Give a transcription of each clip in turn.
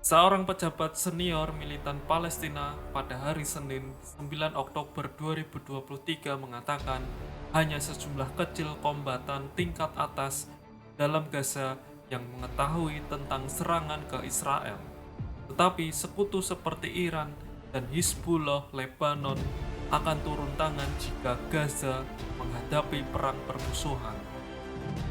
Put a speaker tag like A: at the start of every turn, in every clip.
A: Seorang pejabat senior militan Palestina pada hari Senin 9 Oktober 2023 mengatakan hanya sejumlah kecil kombatan tingkat atas dalam Gaza yang mengetahui tentang serangan ke Israel. Tetapi sekutu seperti Iran dan Hizbullah Lebanon akan turun tangan jika Gaza menghadapi perang permusuhan.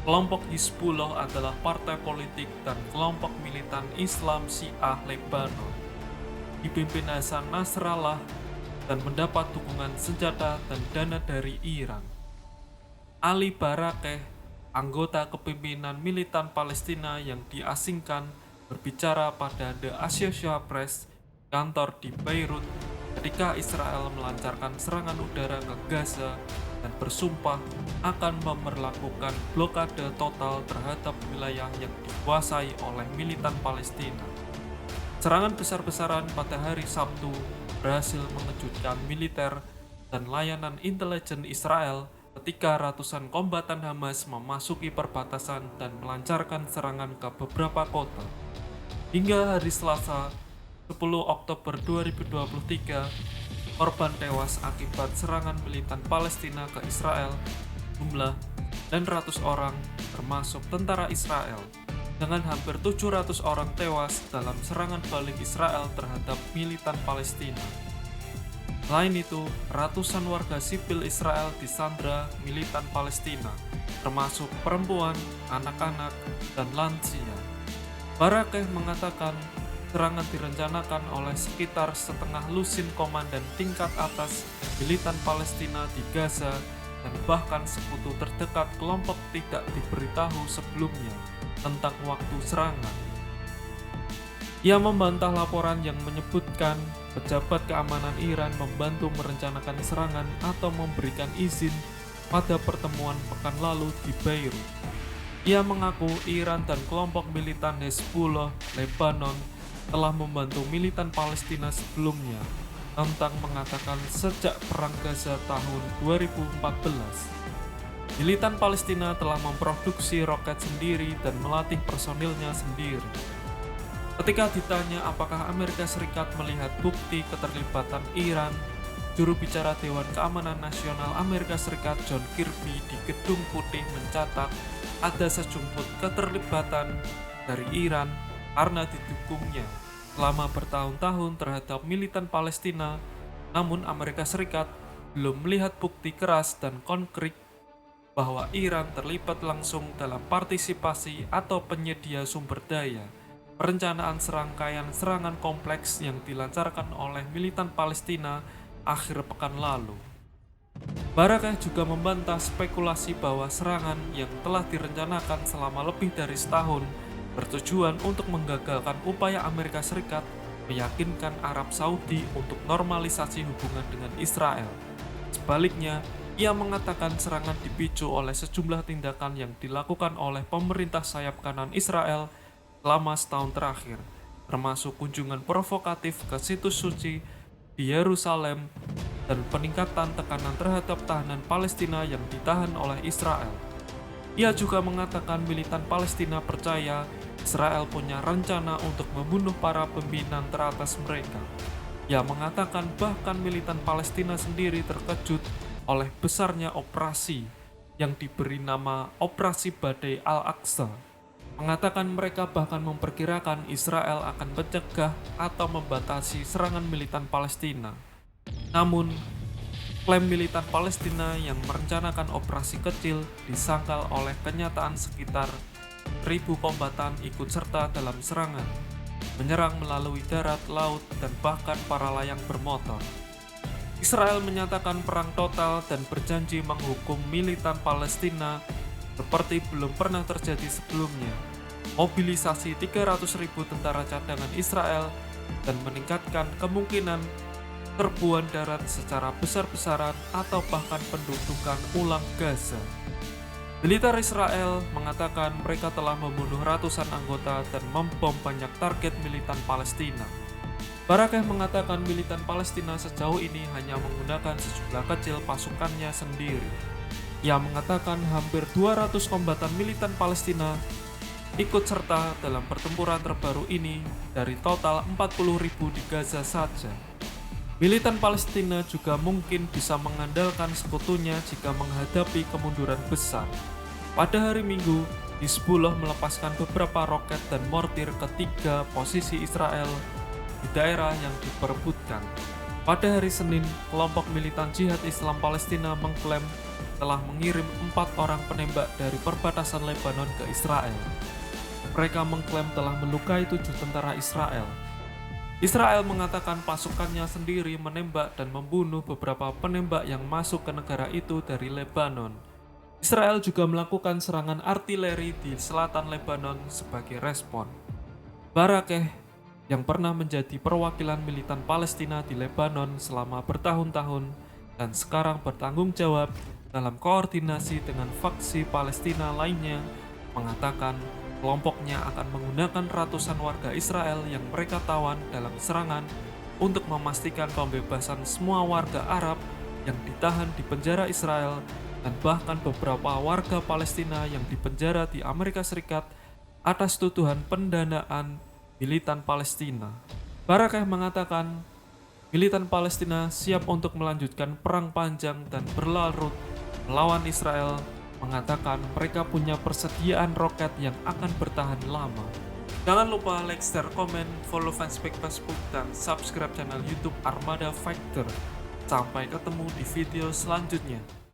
A: Kelompok Hizbullah adalah partai politik dan kelompok militan Islam Syiah Lebanon, dipimpin Hasan Nasrallah dan mendapat dukungan senjata dan dana dari Iran. Ali Barakeh, anggota kepimpinan militan Palestina yang diasingkan, berbicara pada The Associated Press, kantor di Beirut, ketika Israel melancarkan serangan udara ke Gaza dan bersumpah akan memperlakukan blokade total terhadap wilayah yang dikuasai oleh militan Palestina. Serangan besar-besaran pada hari Sabtu berhasil mengejutkan militer dan layanan intelijen Israel ketika ratusan kombatan Hamas memasuki perbatasan dan melancarkan serangan ke beberapa kota. Hingga hari Selasa, 10 Oktober 2023, korban tewas akibat serangan militan Palestina ke Israel jumlah dan ratus orang termasuk tentara Israel, dengan hampir 700 orang tewas dalam serangan balik Israel terhadap militan Palestina. Selain itu, ratusan warga sipil Israel disandra militan Palestina, termasuk perempuan, anak-anak, dan lansia. Barakeh mengatakan serangan direncanakan oleh sekitar setengah lusin komandan tingkat atas militan Palestina di Gaza dan bahkan sekutu terdekat kelompok tidak diberitahu sebelumnya tentang waktu serangan. Ia membantah laporan yang menyebutkan pejabat keamanan Iran membantu merencanakan serangan atau memberikan izin pada pertemuan pekan lalu di Beirut. Ia mengaku Iran dan kelompok militan Hezbollah Lebanon telah membantu militan Palestina sebelumnya tentang mengatakan sejak Perang Gaza tahun 2014. Militan Palestina telah memproduksi roket sendiri dan melatih personilnya sendiri. Ketika ditanya apakah Amerika Serikat melihat bukti keterlibatan Iran, juru bicara Dewan Keamanan Nasional Amerika Serikat John Kirby di Gedung Putih mencatat ada sejumput keterlibatan dari Iran karena didukungnya selama bertahun-tahun terhadap militan Palestina, namun Amerika Serikat belum melihat bukti keras dan konkret bahwa Iran terlibat langsung dalam partisipasi atau penyedia sumber daya perencanaan serangkaian serangan kompleks yang dilancarkan oleh militan Palestina akhir pekan lalu. Barakeh juga membantah spekulasi bahwa serangan yang telah direncanakan selama lebih dari setahun bertujuan untuk menggagalkan upaya Amerika Serikat meyakinkan Arab Saudi untuk normalisasi hubungan dengan Israel. Sebaliknya, ia mengatakan serangan dipicu oleh sejumlah tindakan yang dilakukan oleh pemerintah sayap kanan Israel selama setahun terakhir, termasuk kunjungan provokatif ke situs suci di Yerusalem dan peningkatan tekanan terhadap tahanan Palestina yang ditahan oleh Israel. Ia juga mengatakan militan Palestina percaya Israel punya rencana untuk membunuh para pimpinan teratas mereka. Ia mengatakan bahkan militan Palestina sendiri terkejut oleh besarnya operasi yang diberi nama Operasi Badai Al-Aqsa. Mengatakan mereka bahkan memperkirakan Israel akan mencegah atau membatasi serangan militan Palestina. Namun, klaim militan Palestina yang merencanakan operasi kecil disangkal oleh kenyataan sekitar 1.000 kombatan ikut serta dalam serangan, menyerang melalui darat, laut, dan bahkan para layang bermotor. Israel menyatakan perang total dan berjanji menghukum militan Palestina seperti belum pernah terjadi sebelumnya, mobilisasi 300.000 tentara cadangan Israel, dan meningkatkan kemungkinan serbuan darat secara besar-besaran atau bahkan pendudukan ulang Gaza. Militer Israel mengatakan mereka telah membunuh ratusan anggota dan membom banyak target militan Palestina. Barakeh mengatakan militan Palestina sejauh ini hanya menggunakan sejumlah kecil pasukannya sendiri. Ia mengatakan hampir 200 kombatan militan Palestina ikut serta dalam pertempuran terbaru ini dari total 40.000 di Gaza saja. Militan Palestina juga mungkin bisa mengandalkan sekutunya jika menghadapi kemunduran besar. Pada hari Minggu, Hizbullah melepaskan beberapa roket dan mortir ke 3 posisi Israel di daerah yang diperebutkan. Pada hari Senin, kelompok militan Jihad Islam Palestina mengklaim telah mengirim 4 orang penembak dari perbatasan Lebanon ke Israel. Mereka mengklaim telah melukai 7 tentara Israel. Israel mengatakan pasukannya sendiri menembak dan membunuh beberapa penembak yang masuk ke negara itu dari Lebanon. Israel juga melakukan serangan artileri di selatan Lebanon sebagai respon. Barakeh, yang pernah menjadi perwakilan militan Palestina di Lebanon selama bertahun-tahun dan sekarang bertanggung jawab dalam koordinasi dengan faksi Palestina lainnya, mengatakan kelompoknya akan menggunakan ratusan warga Israel yang mereka tawan dalam serangan untuk memastikan pembebasan semua warga Arab yang ditahan di penjara Israel dan bahkan beberapa warga Palestina yang dipenjara di Amerika Serikat atas tuduhan pendanaan militan Palestina. Barakah mengatakan militan Palestina siap untuk melanjutkan perang panjang dan berlarut melawan Israel, mengatakan mereka punya persediaan roket yang akan bertahan lama. Jangan lupa like, share, komen, follow fanspage Facebook, dan subscribe channel YouTube Armada Fighter. Sampai ketemu di video selanjutnya.